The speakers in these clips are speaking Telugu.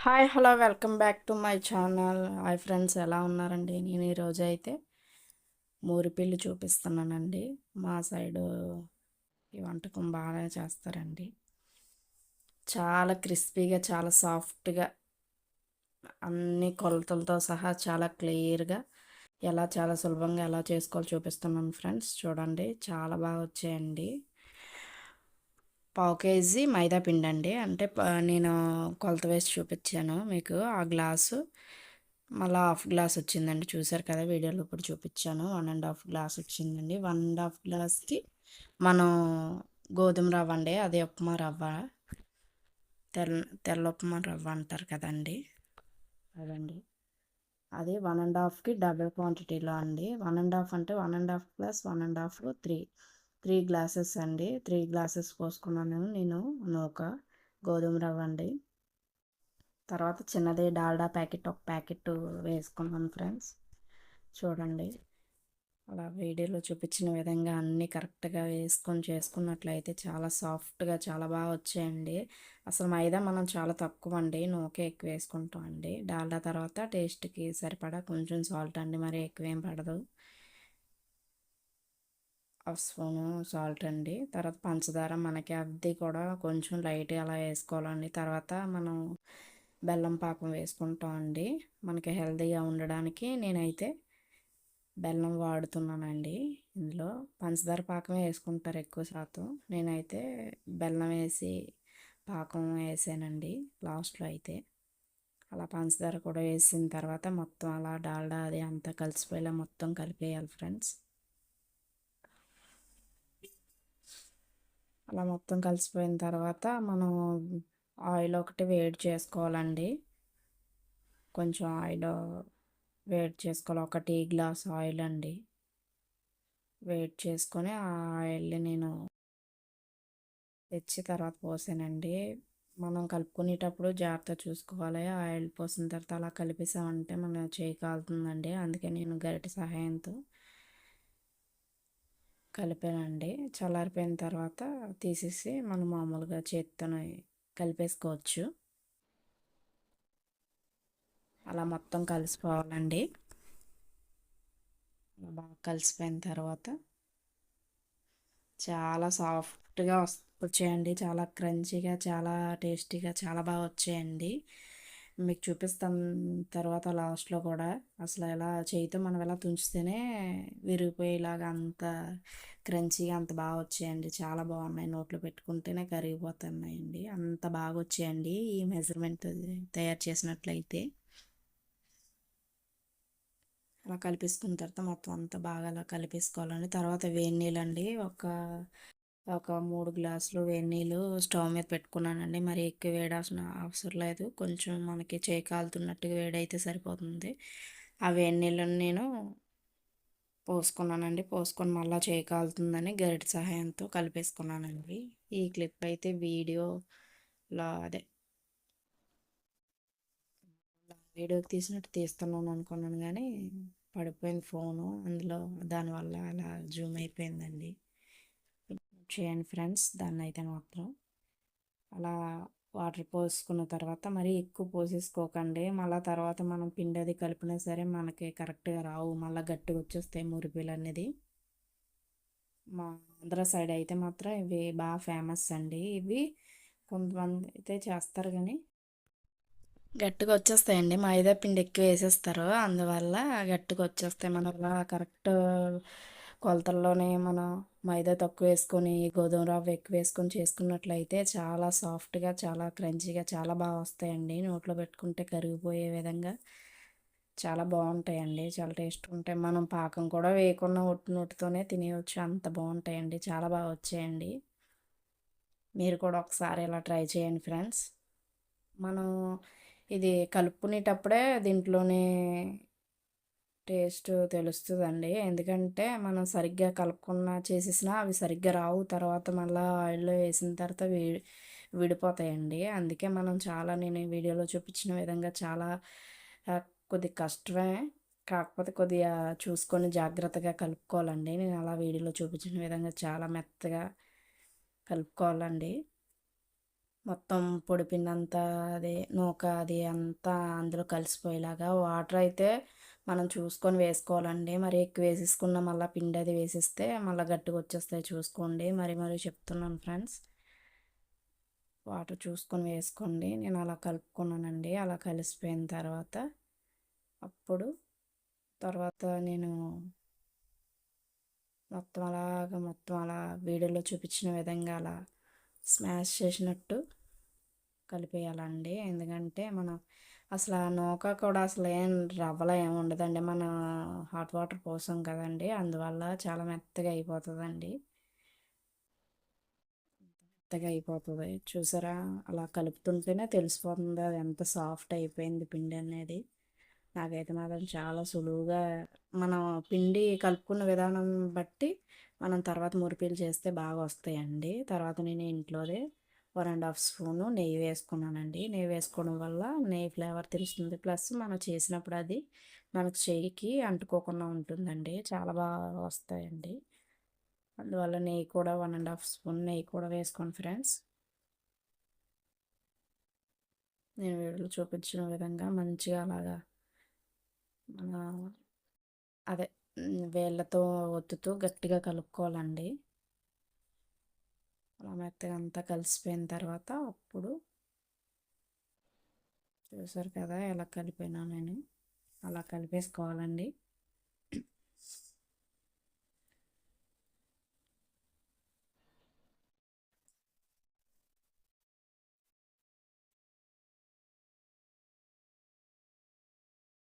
Hi hello welcome back to my channel. Hi friends, ఎలా ఉన్నారండి? నేను ఈరోజు అయితే మూరిపిల్లి చూపిస్తున్నానండి. మా సైడు ఈ వంటకం బాగా చేస్తారండి. చాలా క్రిస్పీగా, చాలా సాఫ్ట్గా, అన్ని కొలతలతో సహా చాలా క్లియర్గా చాలా సులభంగా ఎలా చేసుకోవాలో చూపిస్తున్నాను ఫ్రెండ్స్. చూడండి, చాలా బాగా వచ్చాయండి. పావు కేజీ మైదా పిండి అండి. అంటే నేను కొలత వేసి చూపించాను మీకు ఆ గ్లాసు. మళ్ళీ హాఫ్ గ్లాస్ వచ్చిందండి. చూసారు కదా వీడియోలో ఇప్పుడు చూపించాను. 1.5 గ్లాస్ వచ్చిందండి. 1.5 గ్లాస్కి మనం గోధుమ రవ్వ అండి, అదే ఉప్మా రవ్వ, తెల్ల ఉప్మా రవ్వ అంటారు కదండి, అదండి. అది 1.5కి డబుల్ క్వాంటిటీలో అండి. 1.5 అంటే 1.5 ప్లస్ 1.5 త్రీ గ్లాసెస్ అండి. 3 గ్లాసెస్ పోసుకున్నాను నేను నూక గోధుమ రవ్వ అండి. తర్వాత చిన్నది డాల్డా ప్యాకెట్ ఒక ప్యాకెట్ వేసుకున్నాను ఫ్రెండ్స్. చూడండి, అలా వీడియోలో చూపించిన విధంగా అన్నీ కరెక్ట్గా వేసుకొని చేసుకున్నట్లయితే చాలా సాఫ్ట్గా చాలా బాగా వచ్చాయండి. అసలు మైదా మనం చాలా తక్కువ అండి, నూకే ఎక్కువ వేసుకుంటాం అండి. డాల్డా తర్వాత టేస్ట్కి సరిపడా కొంచెం సాల్ట్ అండి, మరి ఎక్కువేం పడదు. హాఫ్ స్పూను సాల్ట్ అండి. తర్వాత పంచదార మనకి అది కూడా కొంచెం లైట్గా అలా వేసుకోవాలండి. తర్వాత మనం బెల్లం పాకం వేసుకుంటాం అండి. మనకి హెల్తీగా ఉండడానికి నేనైతే బెల్లం వాడుతున్నానండి. ఇందులో పంచదార పాకం వేసుకుంటారు ఎక్కువ శాతం. నేనైతే బెల్లం వేసి పాకం వేసానండి లాస్ట్లో అయితే. అలా పంచదార కూడా వేసిన తర్వాత మొత్తం అలా డాల్డా అది అంతా కలిసిపోయేలా మొత్తం కలిపేయాలి ఫ్రెండ్స్. అలా మొత్తం కలిసిపోయిన తర్వాత మనం ఆయిల్ ఒకటి వేడి చేసుకోవాలండి. కొంచెం ఆయిల్ వేడి చేసుకోవాలి. ఒక టీ గ్లాస్ ఆయిల్ అండి. వేడి చేసుకొని ఆ ఆయిల్ని నేను తెచ్చి తర్వాత పోసానండి. మనం కలుపుకునేటప్పుడు జాగ్రత్త చూసుకోవాలి. ఆయిల్ పోసిన తర్వాత అలా కలిపేసామంటే మన చేయి కాలుతుందండి. అందుకే నేను గరిటె సహాయంతో కలిపానండి. చల్లారిపోయిన తర్వాత తీసేసి మనం మామూలుగా చేతితో కలిపేసుకోవచ్చు. అలా మొత్తం కలిసిపోవాలండి. బాగా కలిసిపోయిన తర్వాత చాలా సాఫ్ట్గా వచ్చాయండి. చాలా క్రంచీగా, చాలా టేస్టీగా, చాలా బాగా వచ్చాయండి. మీకు చూపిస్తాం తర్వాత లాస్ట్లో కూడా. అసలు ఎలా చేయితో మనం ఎలా తుంచితేనే విరిగిపోయేలాగా అంత క్రంచీగా అంత బాగా వచ్చాయండి. చాలా బాగున్నాయి. నోట్లో పెట్టుకుంటేనే కరిగిపోతున్నాయండి. అంత బాగా వచ్చాయండి ఈ మెజర్మెంట్ తయారు చేసినట్లయితే. అలా కలిపేసుకున్న తర్వాత మొత్తం అంతా బాగా అలా కలిపేసుకోవాలండి. తర్వాత వేడి నీళ్ళండి, ఒక 3 గ్లాసులు వేడి నీళ్ళు స్టవ్ మీద పెట్టుకున్నానండి. మరి ఎక్కువ వేడాల్సిన అవసరం లేదు. కొంచెం మనకి చేయి కాలుతున్నట్టుగా వేడైతే సరిపోతుంది. ఆ వేడి నీళ్ళని నేను పోసుకున్నానండి. పోసుకొని మళ్ళీ చేయి కాలుతుందని గరిటె సహాయంతో కలిపేసుకున్నానండి. ఈ క్లిప్ అయితే వీడియోలో వీడియోకి తీసినట్టు తీస్తున్నాను అనుకున్నాను, కానీ పడిపోయింది ఫోను. అందులో దానివల్ల అలా జూమ్ అయిపోయిందండి. చేయండి ఫ్రెండ్స్. దాన్ని అయితే మాత్రం అలా వాటర్ పోసుకున్న తర్వాత మరీ ఎక్కువ పోసేసుకోకండి. మళ్ళీ తర్వాత మనం పిండి అది కలిపినా సరే మనకి కరెక్ట్గా రావు. మళ్ళీ గట్టిగా వచ్చేస్తాయి మురిపిలు అనేది. మా ఆంధ్ర సైడ్ అయితే మాత్రం ఇవి బాగా ఫేమస్ అండి. ఇవి కొంతమంది అయితే చేస్తారు, కానీ గట్టిగా వచ్చేస్తాయండి. మైదా పిండి ఎక్కువ వేసేస్తారు, అందువల్ల గట్టిగా వచ్చేస్తాయి. మన కరెక్ట్ కొలతల్లోనే మనం మైదా తక్కువ వేసుకొని గోధుమ రవ్వ ఎక్కువ వేసుకొని చేసుకున్నట్లయితే చాలా సాఫ్ట్గా, చాలా క్రంచీగా, చాలా బాగా వస్తాయండి. నోట్లో పెట్టుకుంటే కరిగిపోయే విధంగా చాలా బాగుంటాయండి. చాలా టేస్ట్ ఉంటాయి. మనం పాకం కూడా వేయకుండా నోటితోనే తినేయవచ్చు, అంత బాగుంటాయండి. చాలా బాగా వచ్చాయండి. మీరు కూడా ఒకసారి ఇలా ట్రై చేయండి ఫ్రెండ్స్. మనం ఇది కలుపుకునేటప్పుడే దీంట్లోనే టేస్ట్ తెలుస్తుందండి. ఎందుకంటే మనం సరిగ్గా కలుపుకున్న చేసేసినా అవి సరిగ్గా రావు. తర్వాత మళ్ళీ ఆయిల్లో వేసిన తర్వాత విడిపోతాయండి. అందుకే మనం చాలా నేను ఈ వీడియోలో చూపించిన విధంగా చాలా కొద్దిగా కష్టమే, కాకపోతే కొద్దిగా చూసుకొని జాగ్రత్తగా కలుపుకోవాలండి. నేను అలా వీడియోలో చూపించిన విధంగా చాలా మెత్తగా కలుపుకోవాలండి. మొత్తం పొడిపిండంతా అదే నూక అది అంతా అందులో కలిసిపోయేలాగా వాటర్ అయితే మనం చూసుకొని వేసుకోవాలండి. మరి ఎక్కువ వేసేసుకున్న మళ్ళీ పిండి అది వేసిస్తే మళ్ళీ గట్టిగా వచ్చేస్తాయి చూసుకోండి. మరి చెప్తున్నాను ఫ్రెండ్స్. వాటర్ చూసుకొని వేసుకోండి. నేను అలా కలుపుకున్నానండి. అలా కలిసిపోయిన తర్వాత అప్పుడు తర్వాత నేను మొత్తం అలా వీడియోలో చూపించిన విధంగా అలా స్మాష్ చేసినట్టు కలిపేయాలండి. ఎందుకంటే మనం అసలు ఆ నూక కూడా అసలు ఏం రవ్వలా ఏమి ఉండదండి. మన హాట్ వాటర్ పోసాం కదండి, అందువల్ల చాలా మెత్తగా అయిపోతుందండి. మెత్తగా అయిపోతుంది చూసారా, అలా కలుపుతుంటేనే తెలిసిపోతుంది అది ఎంత సాఫ్ట్ అయిపోయింది పిండి అనేది. నాకైతే మాత్రం చాలా సులువుగా మనం పిండి కలుపుకున్న విధానం బట్టి మనం తర్వాత మురిపిలు చేస్తే బాగా వస్తాయండి. తర్వాత నేను ఇంట్లోదే 1½ స్పూను నెయ్యి వేసుకున్నానండి. నెయ్యి వేసుకోవడం వల్ల నెయ్యి ఫ్లేవర్ తెలుస్తుంది. ప్లస్ మనం చేసినప్పుడు అది మనకు చెయ్యికి అంటుకోకుండా ఉంటుందండి. చాలా బాగా వస్తాయండి. అందువల్ల నెయ్యి కూడా 1½ స్పూన్ నెయ్యి కూడా వేసుకోండి ఫ్రెండ్స్. నేను వీడియోలో చూపించిన విధంగా మంచిగా అలాగా మన అదే వేళ్ళతో ఒత్తుతూ గట్టిగా కలుపుకోవాలండి. అలా మెత్తగా అంతా కలిసిపోయిన తర్వాత అప్పుడు చూసారు కదా ఎలా కలిపినా నేను అలా కలిపేసుకోవాలండి.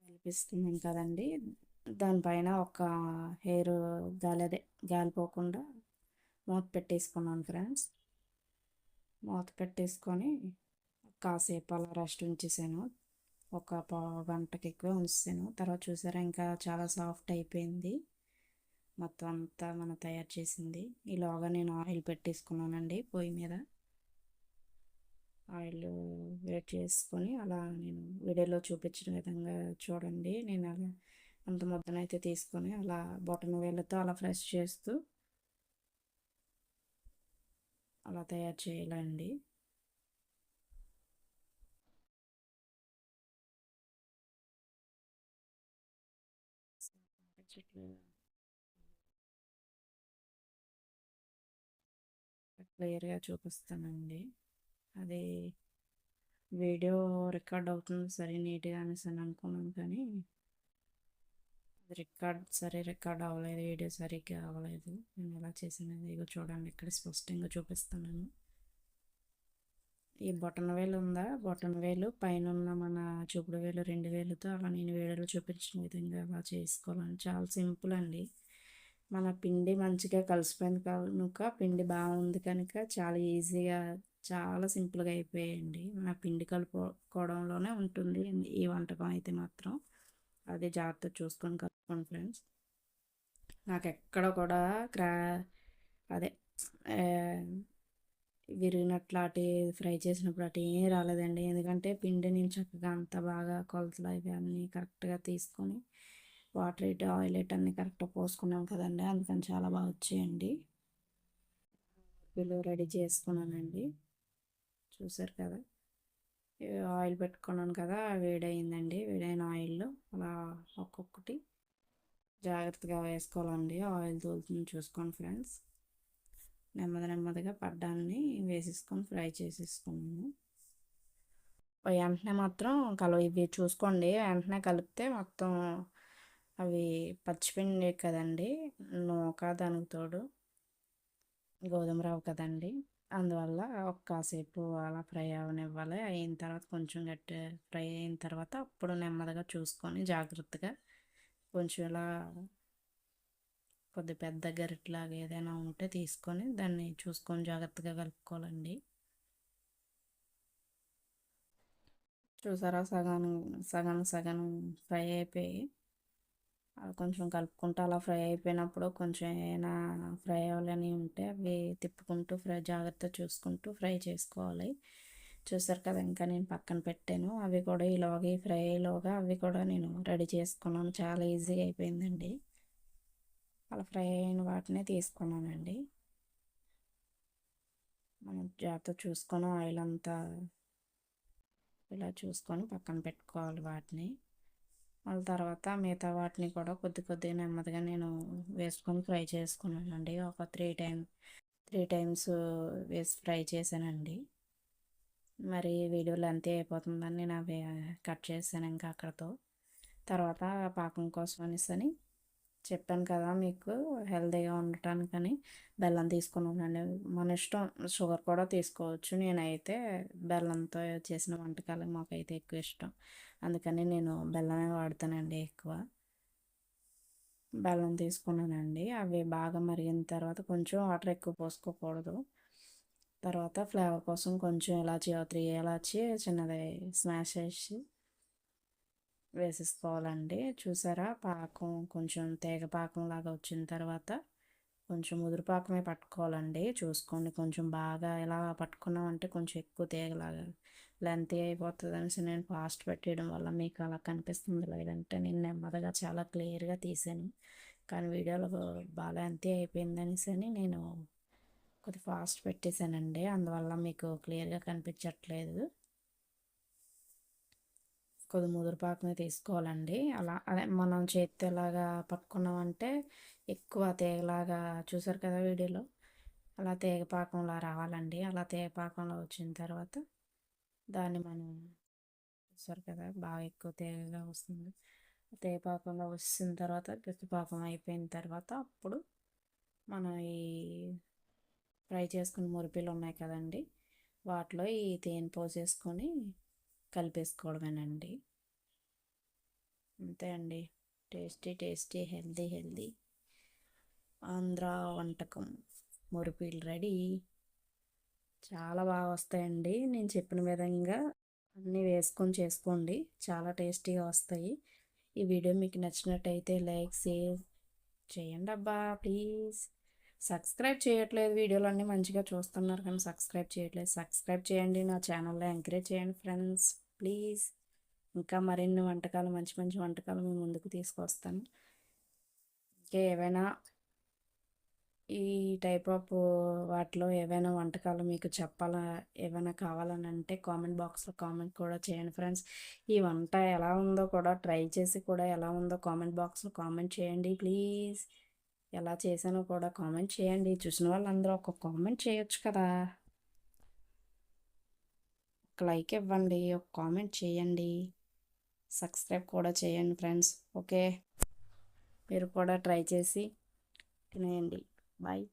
కలిపిస్తున్నాం కదండి, దానిపైన ఒక హెయిర్ గాలిపోకుండా మూత పెట్టేసుకున్నాను ఫ్రెండ్స్. మూత పెట్టేసుకొని కాసేపు అలా రెస్ట్ ఉంచేసాను. ఒక పావు గంటకి ఎక్కువ ఉంచాను. తర్వాత చూసారా ఇంకా చాలా సాఫ్ట్ అయిపోయింది మొత్తం అంతా మనం తయారు చేసింది. ఈలోగా నేను ఆయిల్ పెట్టేసుకున్నానండి పొయ్యి మీద. ఆయిల్ వేడి చేసుకొని అలా నేను వీడియోలో చూపించిన విధంగా చూడండి. నేను అలా అంత ముద్దనైతే తీసుకొని అలా బొటన వేళ్ళతో అలా ఫ్రెష్ చేస్తూ అలా తయారు చేయాలండి. క్లియర్గా చూపిస్తానండి. అది వీడియో రికార్డ్ అవుతుంది సరే నీట్గా అనేసి అని అనుకున్నాను, కానీ రికార్డ్ అవ్వలేదు. వీడియో సరిగ్గా అవ్వలేదు. నేను ఎలా చేసినది ఇగో చూడండి, ఇక్కడ స్పష్టంగా చూపిస్తున్నాను. ఈ బొటన వేలు ఉందా, బొటన వేలు పైన ఉన్న మన చూపుడు వేలు 2 వేలుతో అలా నేను వీడియోలో చూపించిన విధంగా అలా చేసుకోవాలని చాలా సింపుల్ అండి. మన పిండి మంచిగా కలిసిపోయింది కనుక, పిండి బాగుంది కనుక చాలా ఈజీగా చాలా సింపుల్గా అయిపోయాయండి. మన పిండి కలుపుకోవడంలోనే ఉంటుంది ఈ వంటకం అయితే మాత్రం. అది జాగ్రత్త చూసుకొని కలుపుకోండి ఫ్రెండ్స్. నాకు ఎక్కడ కూడా అదే విరిగినట్లు అటు ఫ్రై చేసినప్పుడు అటు ఏం రాలేదండి. ఎందుకంటే పిండి నేను చక్కగా అంత బాగా కొలతలు అవి అన్నీ కరెక్ట్గా తీసుకొని వాటర్ ఇటు ఆయిల్ ఇటు అన్నీ కరెక్ట్గా పోసుకున్నాం కదండి, అందుకని చాలా బాగా వచ్చాయండి. వీళ్ళు రెడీ చేసుకున్నానండి, చూసారు కదా. ఆయిల్ పెట్టుకున్నాను కదా, వేడయిందండి. వేడైన ఆయిల్లో అలా ఒక్కొక్కటి జాగ్రత్తగా వేసుకోవాలండి. ఆయిల్ తోలుతుంది చూసుకోండి ఫ్రెండ్స్. నెమ్మదిగా పడ్డాన్ని వేసేసుకొని ఫ్రై చేసేసుకున్నాను. వెంటనే మాత్రం ఇవి చూసుకోండి, వెంటనే కలిపితే మొత్తం అవి పచ్చిపిండి కదండి, నూక దానికి తోడు గోధుమ రవ్వ కదండి, అందువల్ల కాసేపు అలా ఫ్రై అవనివ్వాలి. అయిన తర్వాత కొంచెం గట్టి ఫ్రై అయిన తర్వాత అప్పుడు నెమ్మదిగా చూసుకొని జాగ్రత్తగా కొంచెం ఇలా కొద్ది పెద్ద గరిటలాగా ఏదైనా ఉంటే తీసుకొని దాన్ని చూసుకొని జాగ్రత్తగా కలుపుకోవాలండి. చూసారా, సగం ఫ్రై అయిపోయి అవి కొంచెం కలుపుకుంటూ అలా ఫ్రై అయిపోయినప్పుడు కొంచెం ఏమైనా ఫ్రై అవ్వాలని ఉంటే అవి తిప్పుకుంటూ జాగ్రత్త చూసుకుంటూ ఫ్రై చేసుకోవాలి. చూసారు కదా, ఇంకా నేను పక్కన పెట్టాను. అవి కూడా ఈలోగా ఫ్రై అయ్యేలోగా అవి కూడా నేను రెడీ చేసుకున్నాను. చాలా ఈజీగా అయిపోయిందండి. అలా ఫ్రై అయిన వాటినే తీసుకున్నానండి. మనం జాగ్రత్త చూసుకొని ఆయిల్ అంతా ఇలా చూసుకొని పక్కన పెట్టుకోవాలి వాటిని. మళ్ళీ తర్వాత మిగతా వాటిని కూడా కొద్ది కొద్దిగా నెమ్మదిగా నేను వేసుకొని ఫ్రై చేసుకున్నానండి. ఒక త్రీ టైమ్స్ వేసి ఫ్రై చేశానండి. మరి వీడియో లెంత్ అయిపోతుందని నేను అవి కట్ చేశాను ఇంకా అక్కడతో. తర్వాత పాకం కోసం అనేసి చెప్పాను కదా మీకు, హెల్తీగా ఉండటానికని బెల్లం తీసుకున్నానండి. మన ఇష్టం, షుగర్ కూడా తీసుకోవచ్చు. నేనైతే బెల్లంతో చేసిన వంటకాలు మాకైతే ఎక్కువ ఇష్టం, అందుకని నేను బెల్లమే వాడతానండి ఎక్కువ. బెల్లం తీసుకున్నానండి. అవి బాగా మరిగిన తర్వాత కొంచెం వాటర్ ఎక్కువ పోసుకోకూడదు. తర్వాత ఫ్లేవర్ కోసం కొంచెం ఇలాచి 3 ఇలాచి చిన్నది స్మాష్ చేసి వేసేసుకోవాలండి. చూసారా, పాకం కొంచెం తీగ పాకం లాగా వచ్చిన తర్వాత కొంచెం ముదురు పాకమే పట్టుకోవాలండి. చూసుకోండి, కొంచెం బాగా ఇలా పట్టుకున్నామంటే కొంచెం ఎక్కువ తీగలాగా లెంతీ అయిపోతుంది అనేసి నేను ఫాస్ట్ పెట్టేయడం వల్ల మీకు అలా కనిపిస్తుంది. లేదంటే నేను నెమ్మదిగా చాలా క్లియర్గా తీసాను, కానీ వీడియోలో బాగా లెంతీ అయిపోయింది అనేసి నేను కొద్ది ఫాస్ట్ పెట్టేశానండి. అందువల్ల మీకు క్లియర్గా కనిపించట్లేదు. కొద్ది ముదురు పాకమే తీసుకోవాలండి. అలా అదే మనం చేతితో ఇలాగా పట్టుకున్నామంటే ఎక్కువ తీగలాగా, చూసారు కదా వీడియోలో, అలా తీగ పాకంలా రావాలండి. అలా తీగ పాకంలో వచ్చిన తర్వాత దాన్ని మనం, చూసారు కదా, బాగా ఎక్కువ తీగగా వస్తుంది. తీగ పాకంలో వచ్చిన తర్వాత గట్టి పాకం అయిపోయిన తర్వాత అప్పుడు మనం ఈ ఫ్రై చేసుకున్న మురిపిలు ఉన్నాయి కదండి, వాటిలో ఈ తేనె పోసేసుకొని కలిపేసుకోవడమేనండి. అంతే అండి. టేస్టీ టేస్టీ హెల్దీ ఆంధ్ర వంటకం మురిపీలు రెడీ. చాలా బాగా వస్తాయండి. నేను చెప్పిన విధంగా అన్నీ వేసుకొని చేసుకోండి, చాలా టేస్టీగా వస్తాయి. ఈ వీడియో మీకు నచ్చినట్టయితే లైక్, షేర్ చేయండి అబ్బా ప్లీజ్. సబ్స్క్రైబ్ చేయట్లేదు, వీడియోలు అన్నీ మంచిగా చూస్తున్నారు కానీ సబ్స్క్రైబ్ చేయట్లేదు. సబ్స్క్రైబ్ చేయండి, నా ఛానల్లో ఎంకరేజ్ చేయండి ఫ్రెండ్స్ ప్లీజ్. ఇంకా మరిన్ని వంటకాలు, మంచి మంచి వంటకాలు మీ ముందుకు తీసుకొస్తాను. ఇంకా ఏవైనా ఈ టైప్ ఆఫ్ వాటిలో ఏవైనా వంటకాలు మీకు చెప్పాలా, ఏమైనా కావాలని అంటే కామెంట్ బాక్స్లో కామెంట్ కూడా చేయండి ఫ్రెండ్స్. ఈ వంట ఎలా ఉందో కూడా ట్రై చేసి కూడా ఎలా ఉందో కామెంట్ బాక్స్లో కామెంట్ చేయండి ప్లీజ్. ఎలా చేశానో కూడా కామెంట్ చేయండి. చూసిన వాళ్ళందరూ ఒక కామెంట్ చేయొచ్చు కదా, ఒక లైక్ ఇవ్వండి, ఒక కామెంట్ చేయండి, సబ్స్క్రైబ్ కూడా చేయండి ఫ్రెండ్స్. ఓకే, మీరు కూడా ట్రై చేసి తినేయండి. బాయ్.